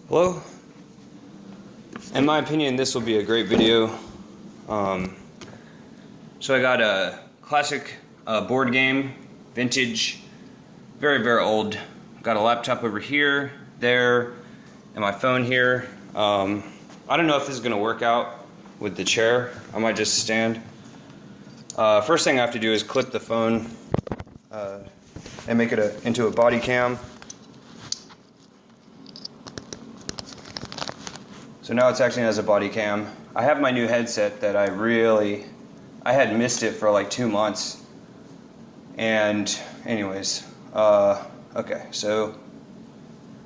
Hello. In my opinion, this will be a great video. So I got a classic board game, vintage, very, very old. Got a laptop over here, there, and my phone here. I don't know if this is going to work out with the chair. I might just stand. First thing I have to do is clip the phone and make it into a body cam. So now it's acting as a body cam. I have my new headset that I had missed it for like 2 months. And anyways, okay, so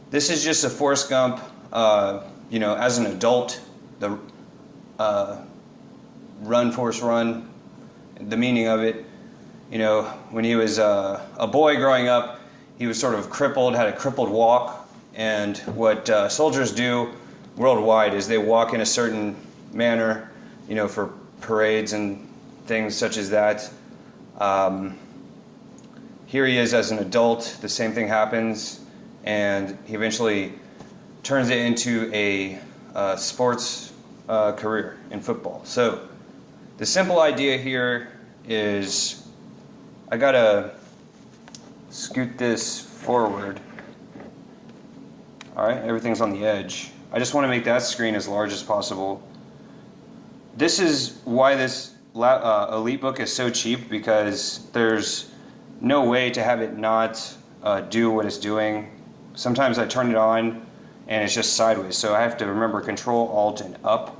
this is just a Forrest Gump, as an adult, the run, Forrest, run, the meaning of it. When he was a boy growing up, he was sort of crippled, had a crippled walk, and what soldiers do worldwide is they walk in a certain manner, for parades and things such as that. Here he is as an adult, the same thing happens, and he eventually turns it into a sports career in football. So the simple idea here is I gotta scoot this forward. All right, everything's on the edge. I just want to make that screen as large as possible. This is why this EliteBook is so cheap, because there's no way to have it not do what it's doing. Sometimes I turn it on and it's just sideways, so I have to remember Control, Alt, and up.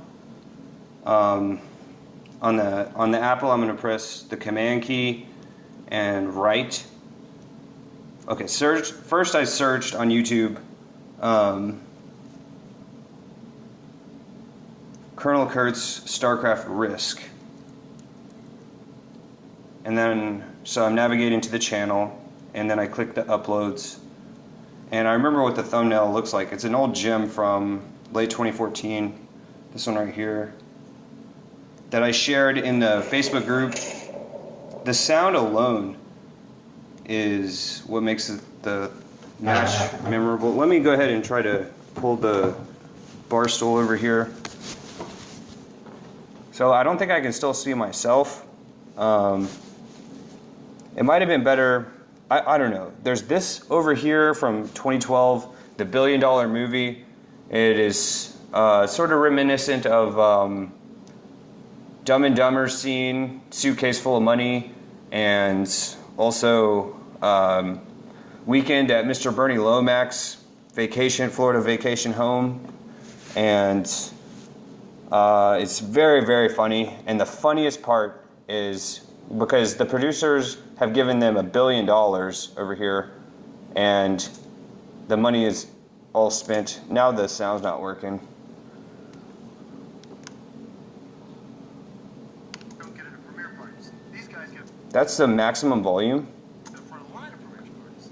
On the Apple, I'm going to press the Command key and right. Okay, first I searched on YouTube Colonel Kurtz StarCraft Risk. And then, so I'm navigating to the channel, and then I click the uploads. And I remember what the thumbnail looks like. It's an old gem from late 2014, this one right here, that I shared in the Facebook group. The sound alone is what makes the match memorable. Let me go ahead and try to pull the bar stool over here. So I don't think I can still see myself. It might have been better, I don't know. There's this over here from 2012, the $1 Billion Movie. It is sort of reminiscent of Dumb and Dumber scene, suitcase full of money, and also Weekend at Mr. Bernie Lomax, Florida vacation home. And it's very, very funny. And the funniest part is because the producers have given them $1 billion over here, and the money is all spent. Now the sound's not working. Don't get it at premiere parties. These guys get That's the maximum volume. the front line of premiere parties.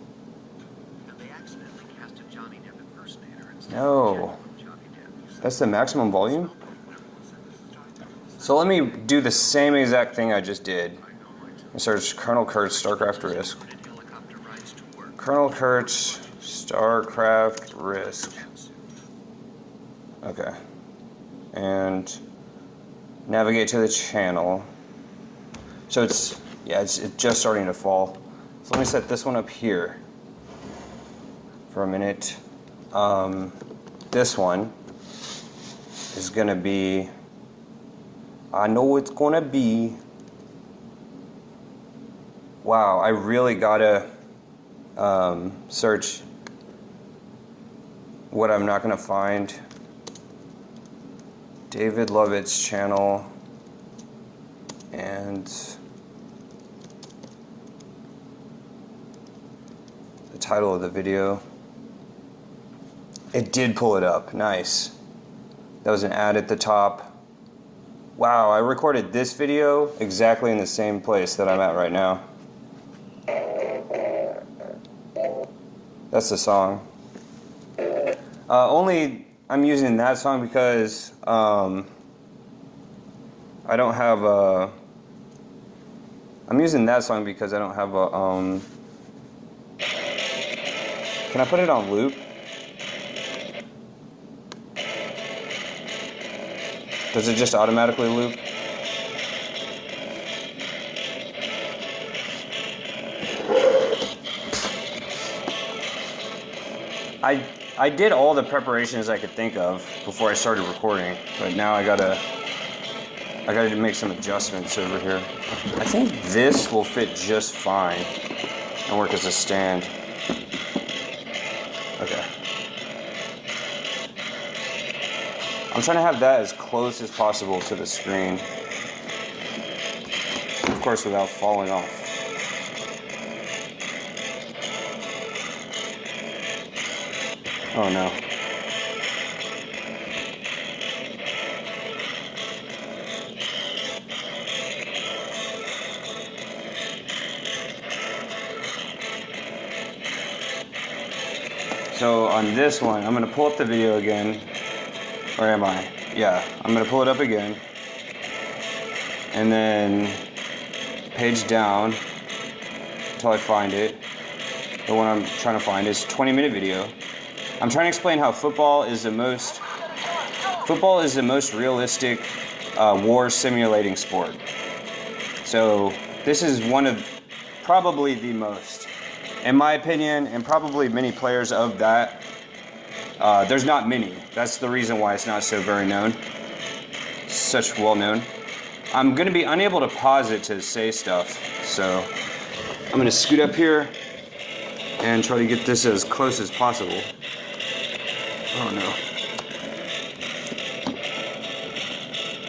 And they accidentally cast a Johnny Depp impersonator instead No. of Johnny Depp. That's the maximum volume? So let me do the same exact thing I just did. I search Colonel Kurtz StarCraft Risk. Colonel Kurtz StarCraft Risk. Okay. And navigate to the channel. So it's just starting to fall. So let me set this one up here for a minute. This one is gonna be, I know it's gonna be, wow, I really gotta search what I'm not gonna find. David Lovett's channel and the title of the video. It did pull it up, nice. That was an ad at the top. Wow, I recorded this video exactly in the same place that I'm at right now. That's the song. I'm using that song because I don't have a. I'm using that song because I don't have a. Can I put it on loop? Does it just automatically loop? I did all the preparations I could think of before I started recording, but now I gotta make some adjustments over here. I think this will fit just fine and work as a stand. Okay. I'm trying to have that as close as possible to the screen. Of course, without falling off. Oh no. So on this one, I'm gonna pull up the video again. Where am I? Yeah, I'm gonna pull it up again. And then page down until I find it. The one I'm trying to find is 20-minute video. I'm trying to explain how football is the most realistic war simulating sport. So this is one of probably the most, in my opinion, and probably many players of that. There's not many. That's the reason why it's not so very known. Such well known. I'm gonna be unable to pause it to say stuff, so I'm gonna scoot up here and try to get this as close as possible. Oh no.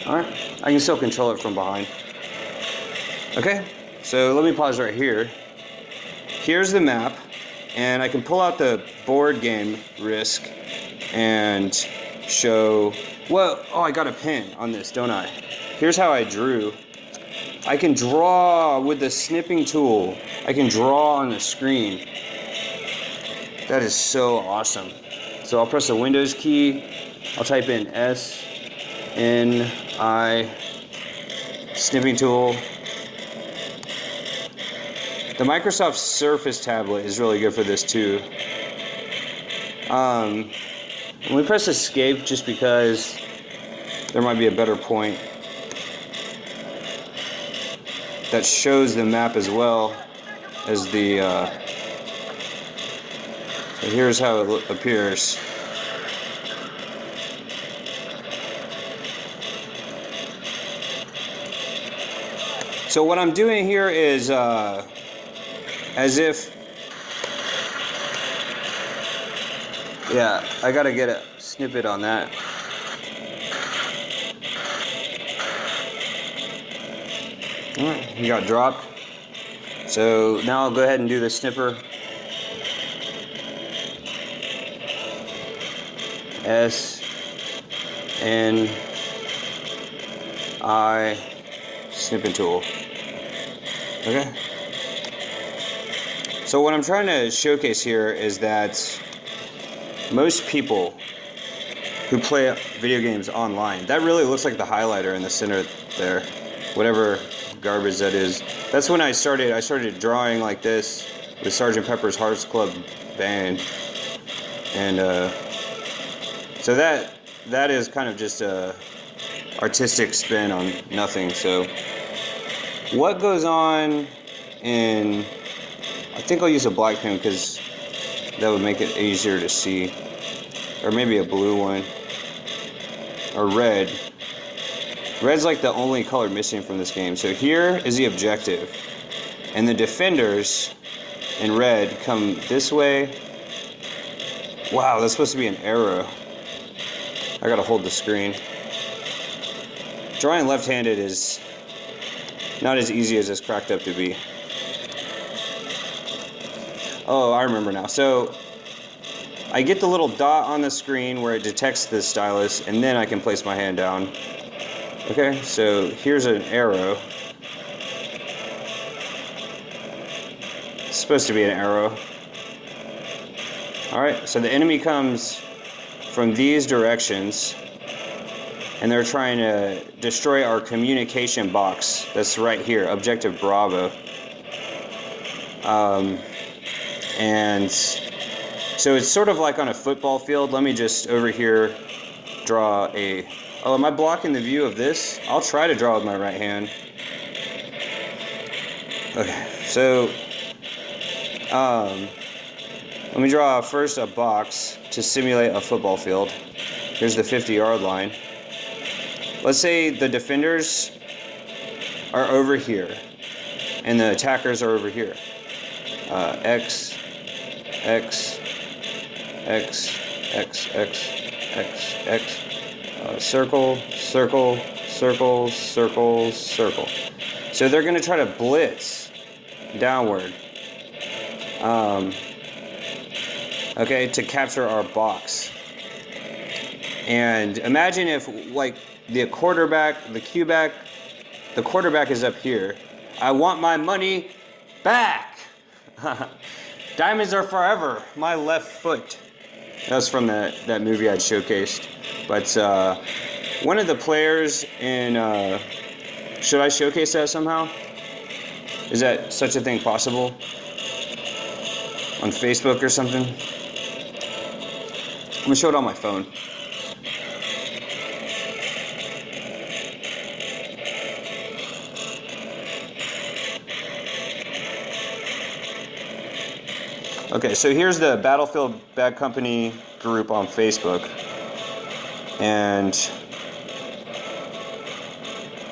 Alright, I can still control it from behind. Okay, so let me pause right here. Here's the map, and I can pull out the board game Risk and show, well, oh, I got a pin on this, don't I? Here's how I drew. I can draw with the snipping tool. I can draw on the screen. That is so awesome. So I'll press the Windows key. I'll type in S-N-I snipping tool. The Microsoft Surface tablet is really good for this too. Let me press escape just because there might be a better point that shows the map as well as the so here's how it appears. So what I'm doing here is as if, yeah, I gotta get a snippet on that. Alright, he got dropped. So now I'll go ahead and do the snipper. S-N-I snipping tool. Okay. So what I'm trying to showcase here is that most people who play video games online, that really looks like the highlighter in the center there, whatever garbage that is. That's when I started drawing like this with Sgt. Pepper's Hearts Club Band, and so that is kind of just a artistic spin on nothing. So what goes on in, I think I'll use a black pen because that would make it easier to see, or maybe a blue one, or red. Red's like the only color missing from this game. So here is the objective, and the defenders in red come this way. Wow, that's supposed to be an arrow. I gotta hold the screen. Drawing left-handed is not as easy as it's cracked up to be. Oh, I remember now. So I get the little dot on the screen where it detects the stylus, and then I can place my hand down. Okay, so here's an arrow. It's supposed to be an arrow. Alright, so the enemy comes from these directions, and they're trying to destroy our communication box that's right here, Objective Bravo. And so it's sort of like on a football field. Let me just over here draw a Oh, am I blocking the view of this? I'll try to draw with my right hand. Okay, so let me draw first a box to simulate a football field. Here's the 50-yard line. Let's say the defenders are over here and the attackers are over here. X, X, X, X, X, X, X. Circle, circle, circle, circle, circle. So they're going to try to blitz downward. Okay, to capture our box. And imagine if, like, the quarterback is up here. I want my money back. Diamonds are forever. My left foot. That's from that movie I'd showcased. But one of the players in, should I showcase that somehow? Is that such a thing possible? On Facebook or something? I'm gonna show it on my phone. Okay, so here's the Battlefield Bad Company group on Facebook. And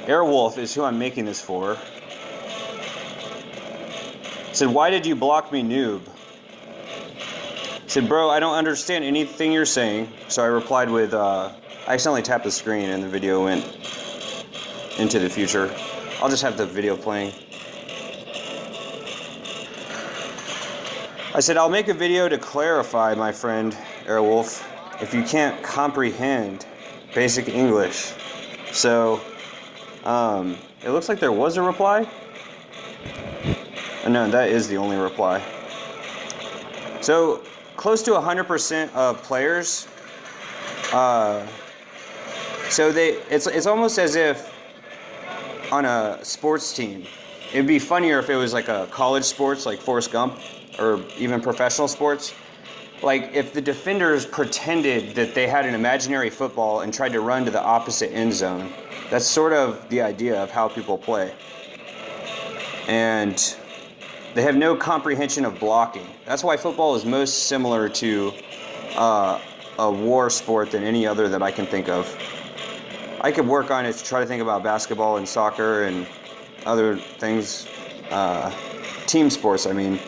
Airwolf is who I'm making this for. Said, why did you block me, noob? Said, bro, I don't understand anything you're saying. So I replied with, I accidentally tapped the screen and the video went into the future. I'll just have the video playing. I said, I'll make a video to clarify, my friend Airwolf, if you can't comprehend basic English. So, it looks like there was a reply. No, that is the only reply. So, close to 100% of players, so it's almost as if on a sports team, it'd be funnier if it was like a college sports, like Forrest Gump, or even professional sports. Like if the defenders pretended that they had an imaginary football and tried to run to the opposite end zone. That's sort of the idea of how people play. And they have no comprehension of blocking. That's why football is most similar to a war sport than any other that I can think of. I could work on it to try to think about basketball and soccer and other things, team sports, I mean.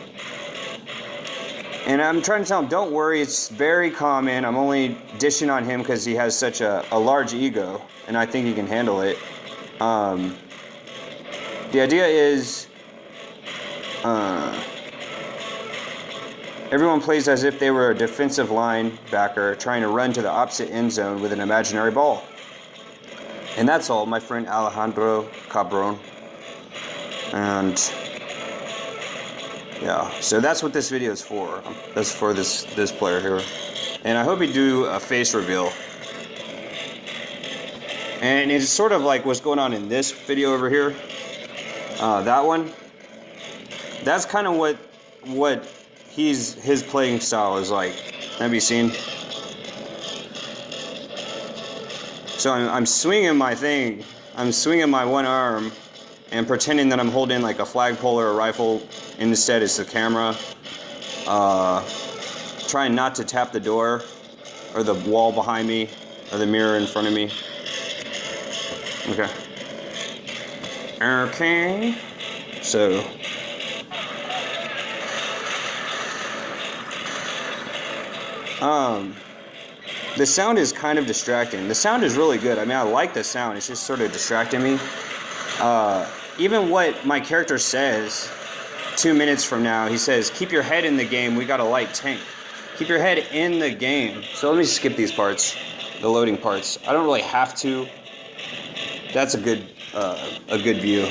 And I'm trying to tell him, don't worry, it's very common. I'm only dishing on him because he has such a large ego, and I think he can handle it. The idea is, everyone plays as if they were a defensive linebacker trying to run to the opposite end zone with an imaginary ball. And that's all, my friend Alejandro Cabron. And yeah, so that's what this video is for. That's for this player here. And I hope he do a face reveal. And it's sort of like what's going on in this video over here. That one. That's kind of what his playing style is like. Have you seen? So I'm swinging my thing. I'm swinging my one arm and pretending that I'm holding like a flagpole or a rifle. Instead, it's the camera. Trying not to tap the door or the wall behind me or the mirror in front of me. Okay. Okay. So. The sound is kind of distracting. The sound is really good. I mean, I like the sound. It's just sort of distracting me. Even what my character says 2 minutes from now, he says, keep your head in the game. We got a light tank. Keep your head in the game. So let me skip these parts, the loading parts. I don't really have to. That's a good view.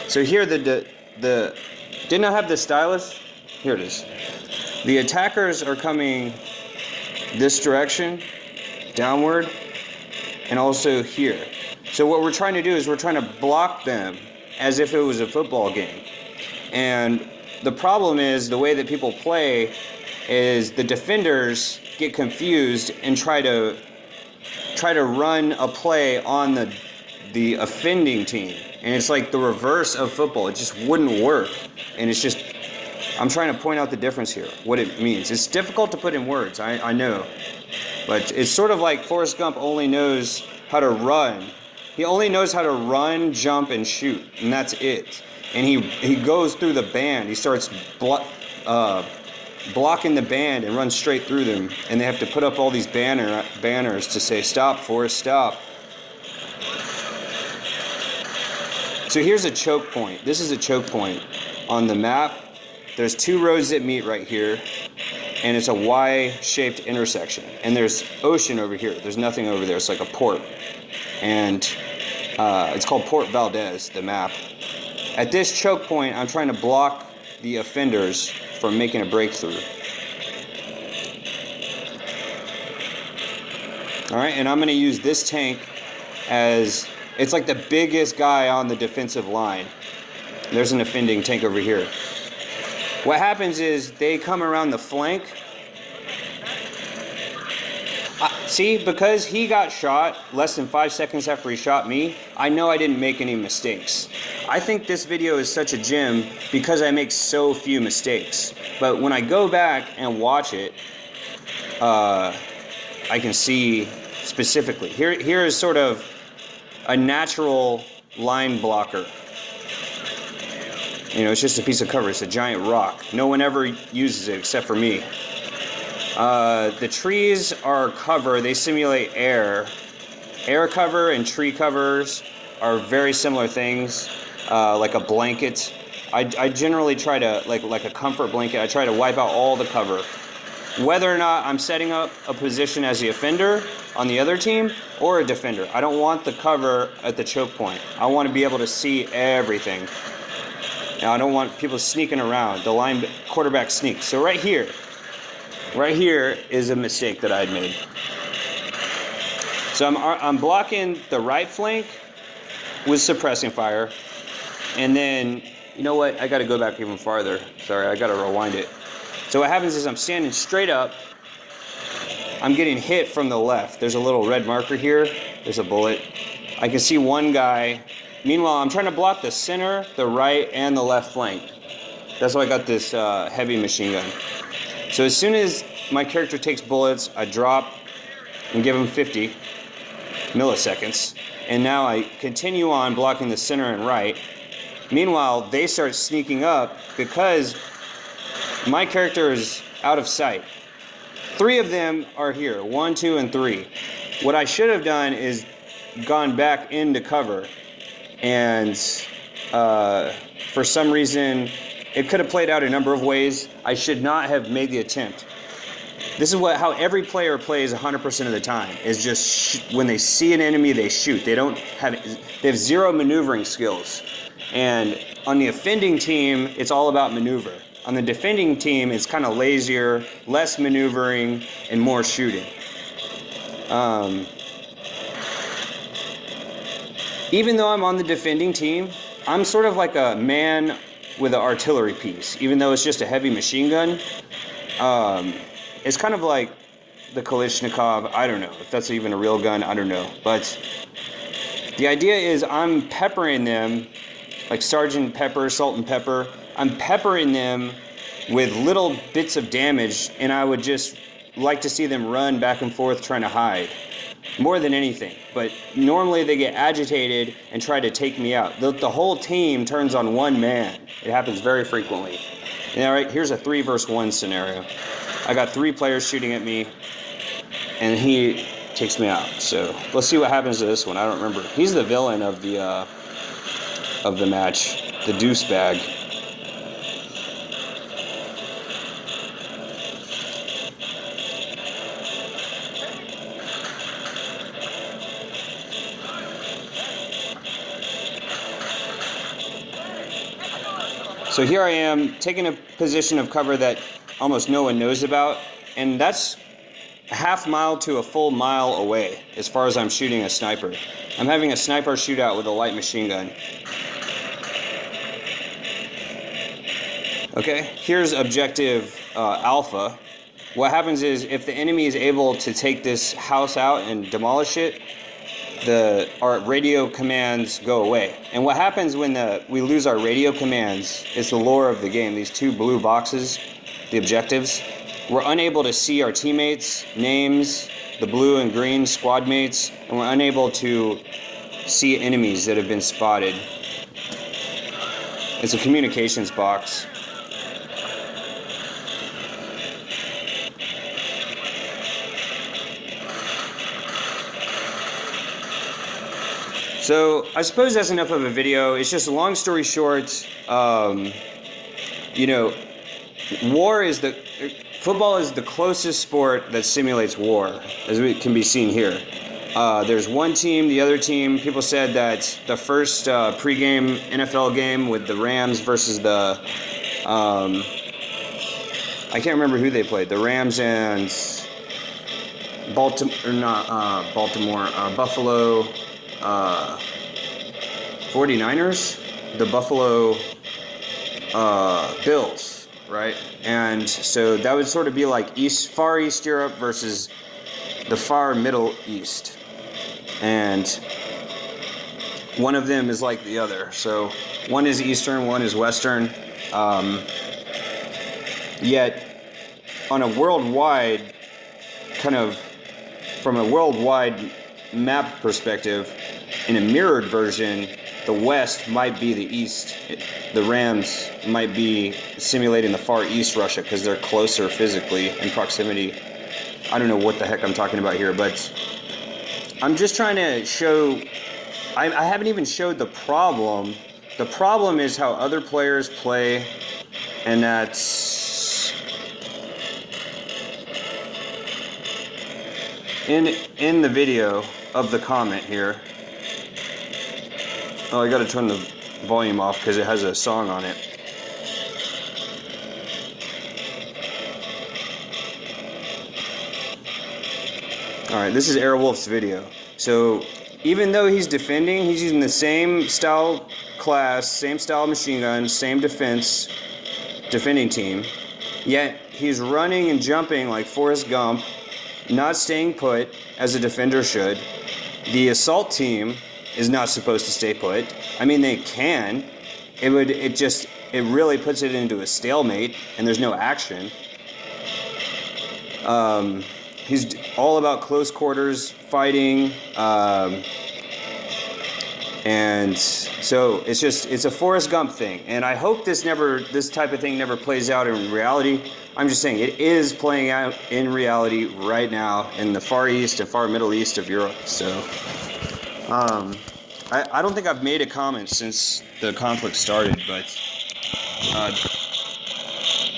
So here didn't I have the stylus? Here it is. The attackers are coming this direction, downward, and also here. So what we're trying to do is we're trying to block them as if it was a football game. And the problem is the way that people play is the defenders get confused and try to try to run a play on the offending team. And it's like the reverse of football. It just wouldn't work. And it's just, I'm trying to point out the difference here, what it means. It's difficult to put in words, I know. But it's sort of like Forrest Gump only knows how to run. He only knows how to run, jump, and shoot, and that's it. And he goes through the band. He starts blocking the band and runs straight through them. And they have to put up all these banners to say, "Stop, Forrest, stop." So here's a choke point. This is a choke point on the map. There's 2 roads that meet right here, and it's a Y-shaped intersection. And there's ocean over here. There's nothing over there. It's like a port. And it's called Port Valdez, the map. At this choke point, I'm trying to block the offenders from making a breakthrough. All right, and I'm going to use this tank as, it's like the biggest guy on the defensive line. There's an offending tank over here. What happens is they come around the flank. See, because he got shot less than 5 seconds after he shot me, I know I didn't make any mistakes. I think this video is such a gem because I make so few mistakes. But when I go back and watch it, I can see specifically. Here is sort of a natural line blocker. You know, it's just a piece of cover. It's a giant rock. No one ever uses it except for me. The trees are cover. They simulate air. Air cover and tree covers are very similar things, like a blanket. I generally try to, like a comfort blanket, I try to wipe out all the cover. Whether or not I'm setting up a position as the offender on the other team or a defender. I don't want the cover at the choke point. I want to be able to see everything. Now, I don't want people sneaking around. The quarterback sneaks. So right here is a mistake that I'd made. So I'm blocking the right flank with suppressing fire. And then, you know what? I got to go back even farther. Sorry, I got to rewind it. So what happens is I'm standing straight up. I'm getting hit from the left. There's a little red marker here. There's a bullet. I can see one guy. Meanwhile, I'm trying to block the center, the right, and the left flank. That's why I got this heavy machine gun. So as soon as my character takes bullets, I drop and give him 50 milliseconds. And now I continue on blocking the center and right. Meanwhile, they start sneaking up because my character is out of sight. 3 of them are here, 1, 2, and 3. What I should have done is gone back into cover. And for some reason, it could have played out a number of ways. I should not have made the attempt. This is how every player plays 100% of the time. Is just when they see an enemy, they shoot. They have 0 maneuvering skills. And on the offending team, it's all about maneuver. On the defending team, it's kind of lazier, less maneuvering, and more shooting. Even though I'm on the defending team, I'm sort of like a man with an artillery piece. Even though it's just a heavy machine gun, it's kind of like the Kalashnikov. I don't know if that's even a real gun. I don't know. But the idea is I'm peppering them like Sergeant Pepper, Salt and Pepper. I'm peppering them with little bits of damage, and I would just like to see them run back and forth trying to hide. More than anything. But normally they get agitated and try to take me out. The whole team turns on one man. It happens very frequently. And all right, here's a 3 versus 1 scenario. I got 3 players shooting at me, and he takes me out. So let's see what happens to this one. I don't remember. He's the villain of the match, the deuce bag. So here I am, taking a position of cover that almost no one knows about, and that's a half mile to a full mile away as far as I'm shooting a sniper. I'm having a sniper shootout with a light machine gun. Okay, here's objective Alpha. what happens is if the enemy is able to take this house out and demolish it, our radio commands go away. And what happens when we lose our radio commands is the lore of the game. These two blue boxes, the objectives, we're unable to see our teammates' names, the blue and green squad mates, and we're unable to see enemies that have been spotted. It's a communications box. So I suppose that's enough of a video. It's just a long story short. Football is the closest sport that simulates war, as it can be seen here. There's one team, the other team. People said that the first pregame NFL game with the Rams versus the I can't remember who they played. The Rams and Buffalo 49ers, the Buffalo Bills, right? And so that would sort of be like Far East Europe versus the far Middle East. And one of them is like the other. So one is Eastern, one is Western. Yet on a worldwide, from a worldwide map perspective, in a mirrored version, the West might be the East. The Rams might be simulating the Far East Russia because they're closer physically in proximity. I don't know what the heck I'm talking about here, but I'm just trying to show. I haven't even showed the problem. The problem is how other players play, and that's in the video of the comment here. Oh, I gotta turn the volume off because it has a song on it. Alright, this is Airwolf's video. So, even though he's defending, he's using the same style class, same style machine gun, same defending team, yet he's running and jumping like Forrest Gump, not staying put as a defender should. The assault team is not supposed to stay put. I mean, they can. It really puts it into a stalemate, and there's no action. He's all about close quarters fighting, and so it's a Forrest Gump thing. And I hope this type of thing never plays out in reality. I'm just saying it is playing out in reality right now in the Far East and Far Middle East of Europe. So, I don't think I've made a comment since the conflict started, but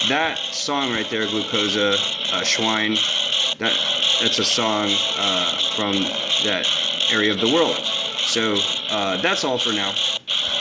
that song right there, Glucosa, Schwein, that's a song from that area of the world. So that's all for now.